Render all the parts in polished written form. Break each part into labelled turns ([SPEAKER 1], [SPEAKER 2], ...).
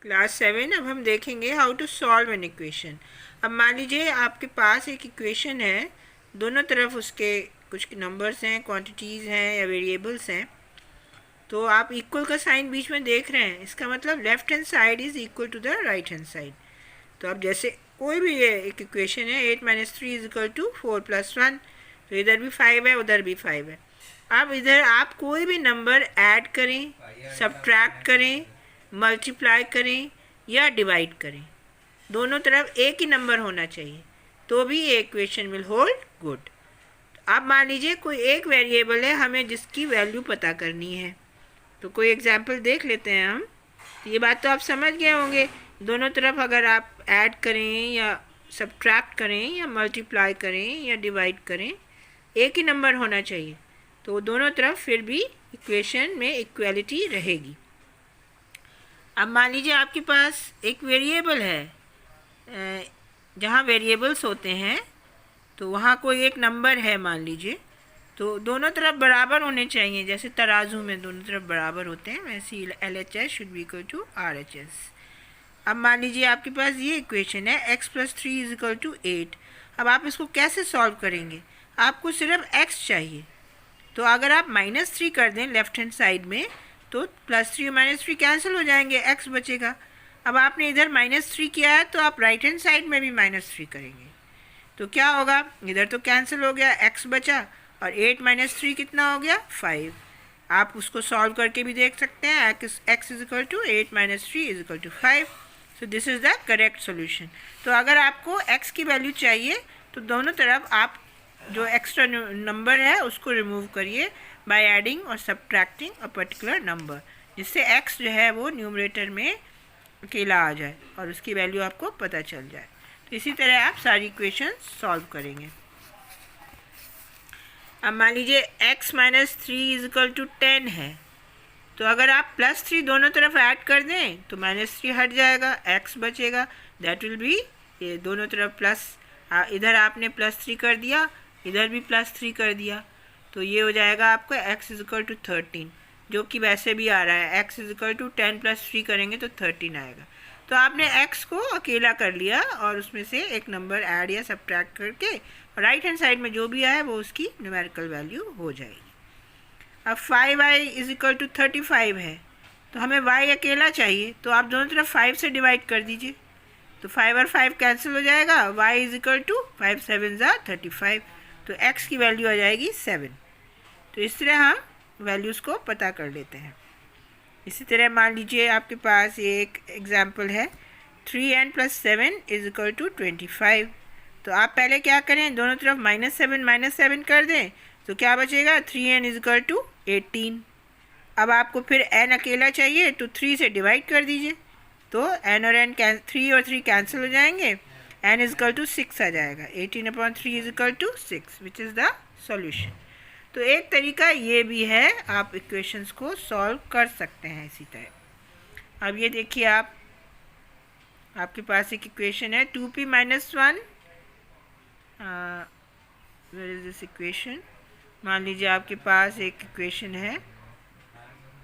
[SPEAKER 1] Class 7। अब हम देखेंगे how to solve an equation. अब मान लीजिए आपके पास एक इक्वेशन है, दोनों तरफ उसके कुछ नंबर्स हैं, क्वांटिटीज़ हैं या वेरिएबल्स हैं। तो आप इक्वल का साइन बीच में देख रहे हैं, इसका मतलब left hand side is equal to the right hand side. तो अब जैसे कोई भी ये एक इक्वेशन है 8 - 3 इज इक्वल टू 4 + 1, तो इधर भी 5 है उधर भी 5 है। अब इधर आप कोई भी नंबर ऐड करें, सब्ट्रैक्ट करें, मल्टीप्लाई करें या डिवाइड करें, दोनों तरफ एक ही नंबर होना चाहिए, तो भी ये इक्वेशन विल होल्ड गुड। अब मान लीजिए कोई एक वेरिएबल है, हमें जिसकी वैल्यू पता करनी है। तो कोई एग्जांपल देख लेते हैं हम। ये बात तो आप समझ गए होंगे, दोनों तरफ अगर आप ऐड करें या सब्ट्रैक्ट करें या मल्टीप्लाई करें या डिवाइड करें, एक ही नंबर होना चाहिए, तो दोनों तरफ फिर भी इक्वेशन में इक्वलिटी रहेगी। अब मान लीजिए आपके पास एक वेरिएबल है, जहाँ वेरिएबल्स होते हैं तो वहाँ कोई एक नंबर है मान लीजिए, तो दोनों तरफ बराबर होने चाहिए। जैसे तराजू में दोनों तरफ बराबर होते हैं, वैसे ही LHS should be equal to RHS। अब मान लीजिए आपके पास ये इक्वेशन है x + 3 इज इक्वल टू 8। अब आप इसको कैसे सॉल्व करेंगे? आपको सिर्फ x चाहिए, तो अगर आप -3 कर दें लेफ्ट हैंड साइड में, तो +3 और -3 कैंसिल हो जाएंगे, x बचेगा। अब आपने इधर -3 किया है, तो आप राइट हैंड साइड में भी -3 करेंगे, तो क्या होगा? इधर तो कैंसिल हो गया, x बचा, और 8 - 3 कितना हो गया? 5। आप उसको सॉल्व करके भी देख सकते हैं, x is equal to 8 - 3 is equal to 5। So this is the correct solution. तो अगर आपको x की वैल्यू चाहिए, तो दोनों तरफ आप जो एक्स्ट्रा नंबर है उसको रिमूव करिए बाय एडिंग और सब्ट्रैक्टिंग अ पर्टिकुलर नंबर, जिससे x जो है वो न्यूमरेटर में अकेला आ जाए और उसकी वैल्यू आपको पता चल जाए। तो इसी तरह आप सारी इक्वेशन सॉल्व करेंगे। अब मान लीजिए x - 3 इज इक्वल टू 10 है, तो अगर आप +3 दोनों तरफ ऐड कर दें तो -3 हट जाएगा, x बचेगा, दैट विल बी, ये दोनों तरफ प्लस, इधर आपने +3 कर दिया, इधर भी +3 कर दिया, तो ये हो जाएगा आपका x इज इक्वल टू 13, जो कि वैसे भी आ रहा है। x इज इक्वल टू 10 + 3 करेंगे तो 13 आएगा। तो आपने x को अकेला कर लिया और उसमें से एक नंबर ऐड या सब्ट्रैक्ट करके राइट हैंड साइड में जो भी आए वो उसकी न्यूमेरिकल वैल्यू हो जाएगी। अब 5y इज इक्वल टू 35 है, तो हमें y अकेला चाहिए, तो आप दोनों तरफ 5 से डिवाइड कर दीजिए, तो 5 और 5 कैंसिल हो जाएगा, y इज इक्वल टू 5 × 7 = 35, तो x की वैल्यू आ जाएगी 7। तो इस तरह हम वैल्यूज़ को पता कर लेते हैं। इसी तरह मान लीजिए आपके पास एक एग्जाम्पल है 3n + 7 इज इक्वल टू 25। तो आप पहले क्या करें, दोनों तरफ -7 - 7 कर दें, तो क्या बचेगा? 3n is equal to 18। अब आपको फिर n अकेला चाहिए, तो 3 से डिवाइड कर दीजिए, तो n और n 3 और 3 कैंसिल हो जाएंगे, n इज इक्वल टू 6 आ जाएगा। 18/3 is equal to 6, which is the solution. तो एक तरीका ये भी है, आप इक्वेशंस को सॉल्व कर सकते हैं इसी तरह। अब ये देखिए, आपके पास एक इक्वेशन है 2p - 1, where is this equation? मान लीजिए आपके पास एक इक्वेशन है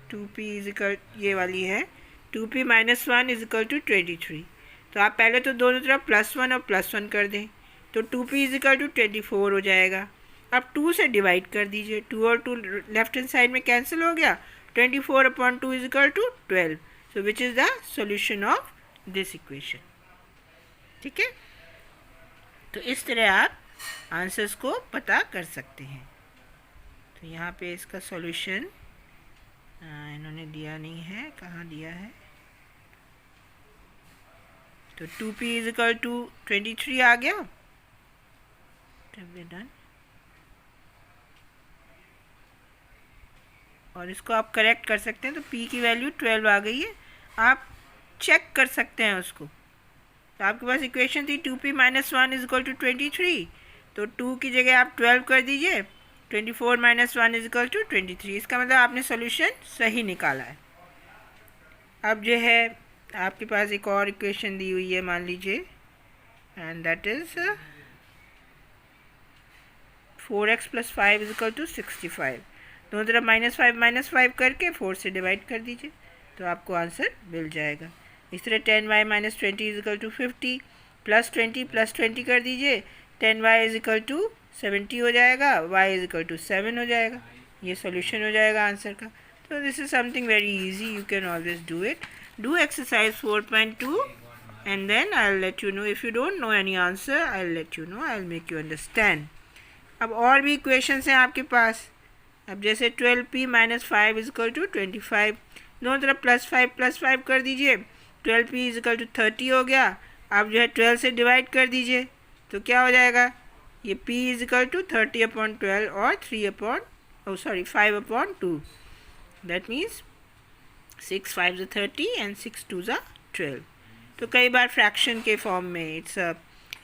[SPEAKER 1] 2p इज इक्वल, ये वाली है 2p - 1 इज इक्वल टू 23। तो आप पहले तो दोनों तरफ +1 और +1 कर दें, तो 2p इज इक्वल टू 24 हो जाएगा। अब 2 से डिवाइड कर दीजिए, 2 और 2 लेफ्ट हैंड साइड में कैंसिल हो गया, 24/2 is equal to 12। So which is the solution of this equation. ठीक है, तो इस तरह आप आंसर्स को पता कर सकते हैं। तो यहाँ पे इसका सॉल्यूशन इन्होंने दिया नहीं है, कहाँ दिया है? तो 2p इज इक्वल टू 23 आ गया। डन, और इसको आप करेक्ट कर सकते हैं, तो p की वैल्यू 12 आ गई है, आप चेक कर सकते हैं उसको। तो आपके पास इक्वेशन थी 2p - 1 इज इक्वल टू 23, तो 2 की जगह आप 12 कर दीजिए, 24 - 1 इज इक्वल टू 23। इसका मतलब आपने सॉल्यूशन सही निकाला है। अब जो है आपके पास एक और इक्वेशन दी हुई है, मान लीजिए, and that is 4x + 5 is equal to 65। दोनों तरफ -5 - 5 करके 4 से डिवाइड कर दीजिए, तो आपको आंसर मिल जाएगा। इस तरह 10y minus 20 is equal to 50 plus 20 कर दीजिए, 10y इज इक्वल टू 70 हो जाएगा, y इज इक्वल टू 7 हो जाएगा। ये सोल्यूशन हो जाएगा आंसर का। तो this is something very easy, you can always do it. Do exercise 4.2 and then I'll let you know. If you don't know any answer, I'll let you know, I'll make you understand. अब और भी equations हैं आपके पास। अब जैसे 12p minus 5 is equal to 25, दोनों तरफ plus 5 कर दीजिए, 12p इज इक्वल टू 30 हो गया। अब जो है 12 से डिवाइड कर दीजिए, तो क्या हो जाएगा, ये p इज इक्वल टू 30/12 और 5/2, दैट मीन्स 6 5 30 एंड 6 2 12। तो कई बार फ्रैक्शन के फॉर्म में, इट्स अ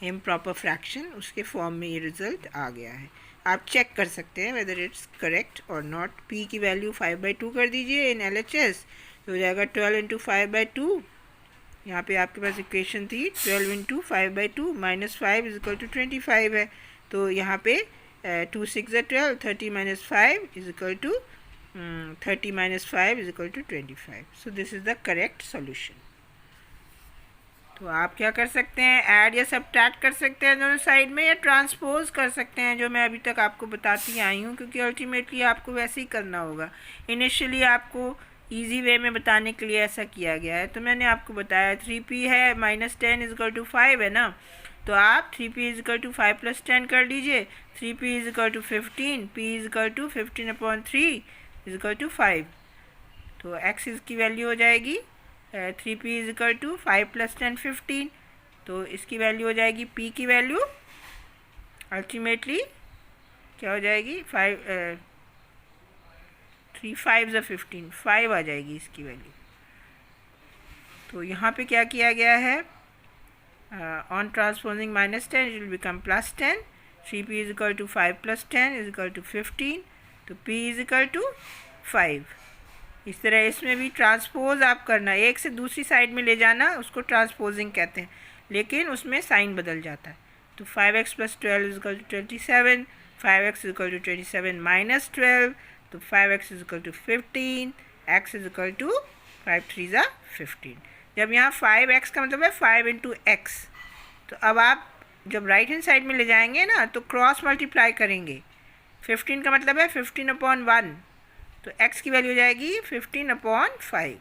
[SPEAKER 1] इम्प्रॉपर फ्रैक्शन, उसके फॉर्म में ये रिज़ल्ट आ गया है। आप चेक कर सकते हैं वेदर इट्स करेक्ट और नॉट। p की वैल्यू 5/2 कर दीजिए इन LHS, तो हो जाएगा 12 × 5/2। यहाँ पे आपके पास इक्वेशन थी 12 × 5/2 माइनस 5 इज इक्वल टू 25 है। तो यहाँ पे 2 6 12, 30 minus 5 is equal to 30 minus 5 is equal to 25। So this is the correct solution. तो आप क्या कर सकते हैं, ऐड या सब्ट्रैक्ट कर सकते हैं दोनों साइड में, या ट्रांसपोज कर सकते हैं, जो मैं अभी तक आपको बताती आई हूँ, क्योंकि अल्टीमेटली आपको वैसे ही करना होगा। इनिशियली आपको इजी वे में बताने के लिए ऐसा किया गया है। तो मैंने आपको बताया 3p है माइनस 10 इज इक्वल टू 5 है ना, तो आप 3p इज इक्वल टू 5 + 10 कर लीजिए। 3p is equal to 15, p is equal to 15/3 is equal to 5। तो x की वैल्यू हो जाएगी 3p इज इक्वल टू 5 + 10 15। तो इसकी वैल्यू हो जाएगी, p की वैल्यू अल्टीमेटली क्या हो जाएगी, 3 5 15, 5 आ जाएगी इसकी वैल्यू। तो यहाँ पे क्या किया गया है, on transposing -10 it will become +10। 3p is equal to 5 + 10 is equal to 15, तो p इज इक्वल टू 5। इस तरह इसमें भी ट्रांसपोज आप करना, एक से दूसरी साइड में ले जाना, उसको ट्रांसपोजिंग कहते हैं, लेकिन उसमें साइन बदल जाता है। तो 5x + 12 is equal to 27, 5x is equal to 27 - 12, तो 5x is equal to 15, x is equal to 5 3 15। जब यहाँ 5x का मतलब है 5 × x, तो अब आप जब राइट हैंड साइड में ले जाएंगे ना, तो क्रॉस मल्टीप्लाई करेंगे। 15 का मतलब है 15/1, तो x की वैल्यू हो जाएगी 15/5।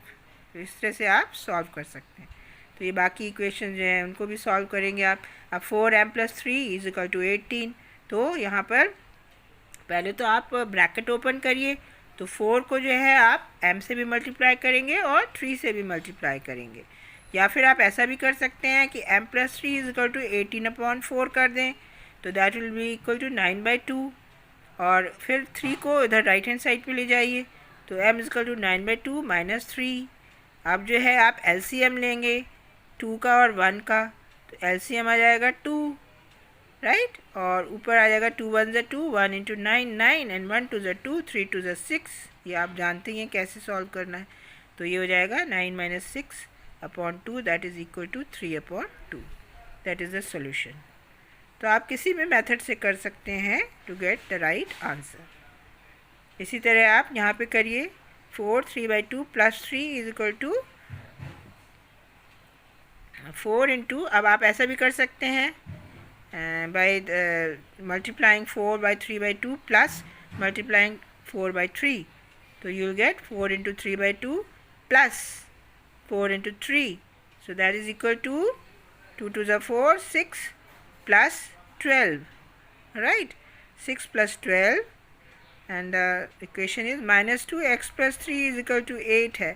[SPEAKER 1] तो इस तरह से आप सॉल्व कर सकते हैं। तो ये बाकी इक्वेशन जो हैं उनको भी सॉल्व करेंगे आप। अब 4m + 3 इज इक्वल टू 18। तो यहाँ पर पहले तो आप ब्रैकेट ओपन करिए, तो 4 को जो है आप m से भी मल्टीप्लाई करेंगे और 3 से भी मल्टीप्लाई करेंगे, या फिर आप ऐसा भी कर सकते हैं कि m + 3 इज इक्वल टू 18/4 कर दें, तो that will be equal to 9/2। और फिर 3 को इधर राइट हैंड साइड पे ले जाइए, तो m इज इक्वल टू 9/2 - 3। अब जो है आप LCM लेंगे 2 का और 1 का, तो LCM आ जाएगा 2, राइट, और ऊपर आ जाएगा 2 1 = 2, 1 × 9 9, एंड 1 2 = 2, 3 2 = 6। ये आप जानते हैं कैसे सॉल्व करना है। तो ये हो जाएगा 9 - 6/2, that is equal to 3/2। That is the solution. तो आप किसी भी मेथड से कर सकते हैं to get the right answer. इसी तरह आप यहाँ पे करिए 4 3/2 + 3 इज इक्वल टू 4 × अब आप ऐसा भी कर सकते हैं by multiplying 4 by 3/2 plus multiplying 4/3, तो you will get 4 × 3/2 plus 4 × 3, so that is equal to 2 2 = 4, 6 plus 12, right, 6 plus 12, and the equation is -2x + 3 is equal to 8 है।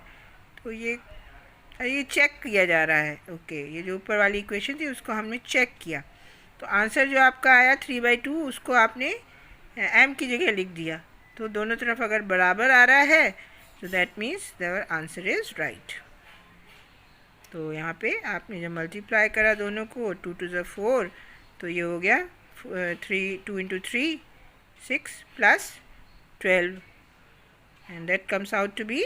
[SPEAKER 1] तो ये चेक किया जा रहा है, ओके, ये जो ऊपर वाली इक्वेशन थी उसको हमने चेक किया। तो आंसर जो आपका आया 3/2, उसको आपने m की जगह लिख दिया। तो दोनों तरफ अगर बराबर आ रहा है, तो that means their answer is right. तो यहाँ पे आपने जब मल्टीप्लाई करा दोनों को, 2 2 = 4, तो ये हो गया 2 × 3 6 plus 12, and that comes out to be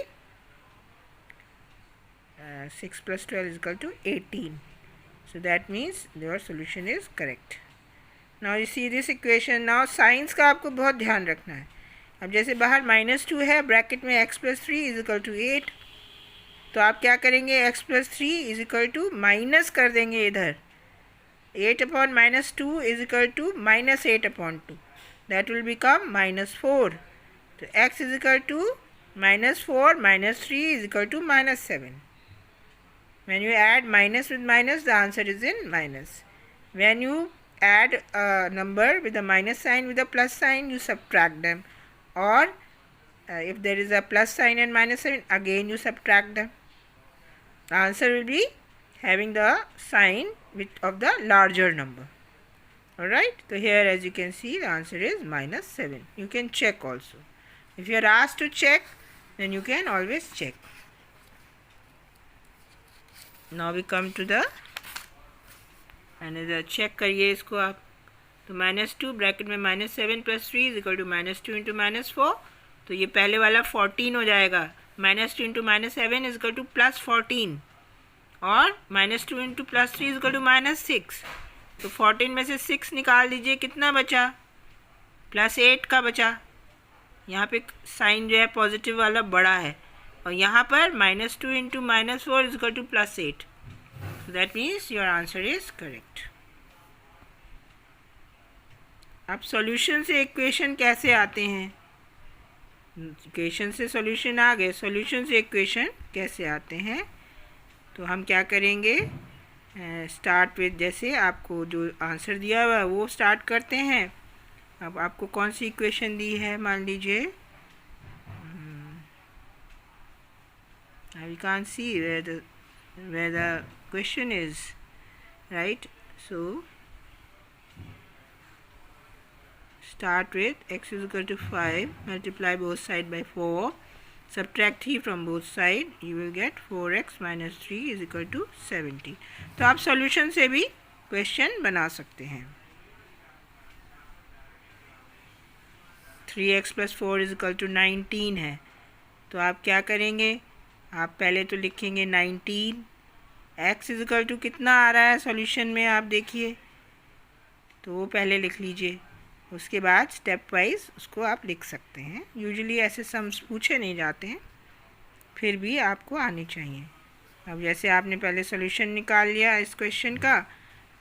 [SPEAKER 1] 6 plus 12 is equal to 18. So that means your solution is correct. Now you see this equation. Now science का आपको बहुत ध्यान रखना है। अब जैसे बाहर -2 है, ब्रैकेट में x + 3 is equal to 8, तो आप क्या करेंगे, x plus 3 is equal to minus कर देंगे इधर, 8/-2 is equal to -8/2, that will become -4. तो x is equal to -4 -3 is equal to -7. When you add minus with minus, the answer is in minus. When you add a number with a minus sign with a plus sign, you subtract them, or if there is a plus sign and minus sign, again you subtract them. The answer will be having the sign of the larger number. Alright, so here as you can see, the answer is -7. You can check also. If you are asked to check, then you can always check. Now we come to the another, check करिए इसको आप. तो -2 bracket में -7 + 3 is equal to -2 into -4. तो ये पहले वाला 14 हो जाएगा. -2 इंटू -7 इज इक्वल टू +14, और -2 इंटू +3 इज इक्वल टू -6. तो 14 में से 6 निकाल दीजिए, कितना बचा, +8 का बचा. यहाँ पे साइन जो है पॉजिटिव वाला बड़ा है, और यहाँ पर -2 into -4 is equal to +8. That means your answer is correct. अब सॉल्यूशन से इक्वेशन कैसे आते हैं, इक्वेशन से सॉल्यूशन आ गए, सॉल्यूशन से इक्वेशन कैसे आते हैं. तो हम क्या करेंगे, स्टार्ट विद, जैसे आपको जो आंसर दिया हुआ है वो स्टार्ट करते हैं. अब आपको कौन सी इक्वेशन दी है, मान लीजिए, we can't see where the question is, right? So start with x is equal to 5, multiply both sides by 4, subtract 3 from both sides, you will get 4x minus 3 is equal to 70. तो आप solution से भी question बना सकते हैं. 3x plus 4 is equal to 19 है. तो आप क्या करेंगे, आप पहले तो लिखेंगे 19, x इज इक्वल टू कितना आ रहा है सॉल्यूशन में, आप देखिए, तो वो पहले लिख लीजिए. उसके बाद स्टेप वाइज उसको आप लिख सकते हैं. यूजुअली ऐसे सम्स पूछे नहीं जाते हैं, फिर भी आपको आने चाहिए. अब जैसे आपने पहले सॉल्यूशन निकाल लिया इस क्वेश्चन का,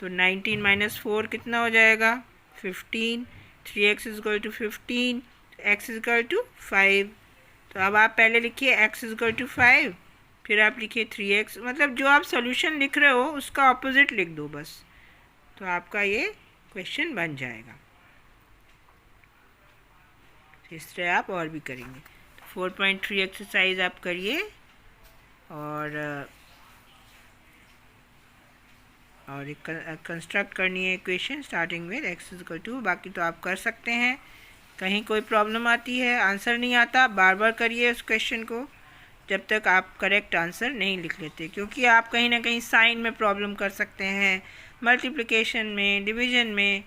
[SPEAKER 1] तो 19 - 4 कितना हो जाएगा, 15. 3x is equal to 15, x is equal to 5. तो अब आप पहले लिखिए x इज इक्वल टू 5, फिर आप लिखिए 3x, मतलब जो आप सॉल्यूशन लिख रहे हो उसका ऑपोजिट लिख दो बस, तो आपका ये क्वेश्चन बन जाएगा. इस तरह आप और भी करेंगे. तो 4.3 एक्सरसाइज आप करिए, और एक कंस्ट्रक्ट करनी है equation starting with x is equal to. बाकी तो आप कर सकते हैं. कहीं कोई प्रॉब्लम आती है, आंसर नहीं आता, बार बार करिए उस क्वेश्चन को जब तक आप करेक्ट आंसर नहीं लिख लेते, क्योंकि आप कहीं ना कहीं साइन में प्रॉब्लम कर सकते हैं, मल्टीप्लिकेशन में, डिवीजन में.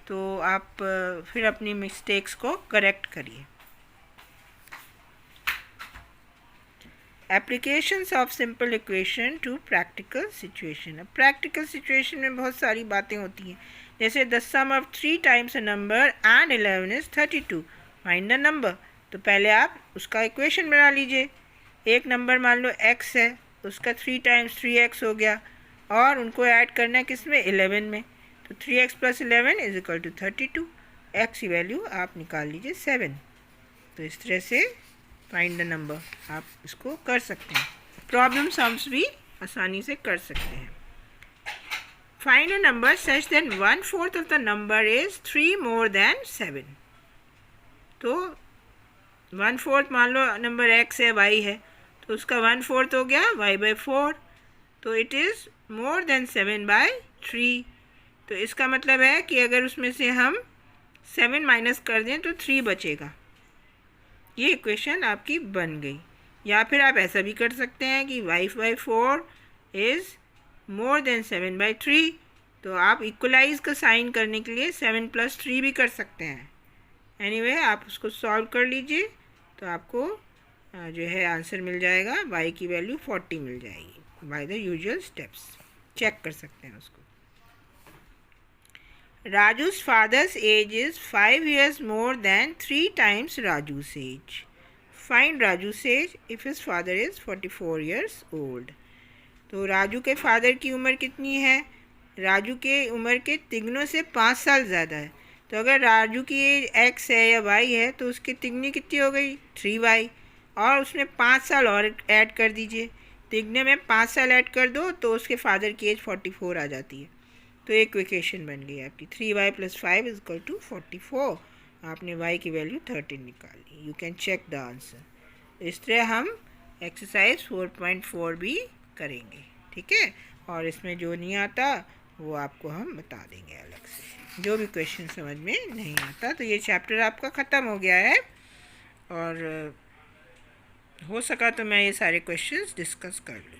[SPEAKER 1] तो आप फिर अपनी मिस्टेक्स को करेक्ट करिए. Applications of simple equation to practical situation. अब प्रैक्टिकल सिचुएशन में बहुत सारी बातें होती हैं, जैसे the sum of 3 times a number and 11 is 32, find the number. तो पहले आप उसका इक्वेशन बना लीजिए. एक नंबर मान लो x है, उसका 3 टाइम्स 3x हो गया, और उनको ऐड करना है किस में, 11 में. तो 3x + 11 is equal to 32. x की वैल्यू आप निकाल लीजिए 7. तो इस तरह से फाइंड द नंबर आप इसको कर सकते हैं. प्रॉब्लम सम्स भी आसानी से कर सकते हैं. Find a number such that 1/4 of the number is 3 more than 7. तो 1/4 मान लो नंबर x है, y है, तो उसका 1/4 हो गया y/4. तो इट इज़ मोर देन 7/3. तो इसका मतलब है कि अगर उसमें से हम 7 माइनस कर दें तो 3 बचेगा. ये इक्वेशन आपकी बन गई. या फिर आप ऐसा भी कर सकते हैं कि y/4 इज़ मोर देन 7/3. तो आप इक्वलाइज का साइन करने के लिए 7 + 3 भी कर सकते हैं. एनीवे आप उसको सॉल्व कर लीजिए, तो आपको जो है आंसर मिल जाएगा. y की वैल्यू 40 मिल जाएगी by the usual steps. Check कर सकते हैं उसको. Raju's father's age is 5 years more than 3 times Raju's age. Find Raju age if his father is 44 years old. तो राजू के फादर की उम्र कितनी है? राजू के उम्र के तिगनों से 5 साल ज़्यादा है। तो अगर राजू की एज x है या y है तो उसकी तिगनी कितनी हो गई? 3y, और उसमें 5 साल और ऐड कर दीजिए। तिगने में 5 साल ऐड कर दो तो उसके फादर की एज 44 आ जाती है। तो एक इक्वेशन बन गई आपकी 3y + 5 = 44। आपने y की वैल्यू 13 निकाली। You can check the answer. इस तरह हम एक्सरसाइज 4.4 भी करेंगे, ठीक है। और इसमें जो नहीं आता वो आपको हम बता देंगे अलग से। जो भी क्वेश्चन समझ में नहीं आता तो ये चैप्टर आपका ख़त्म हो गया है, और हो सका तो मैं ये सारे क्वेश्चंस डिस्कस कर लूँ।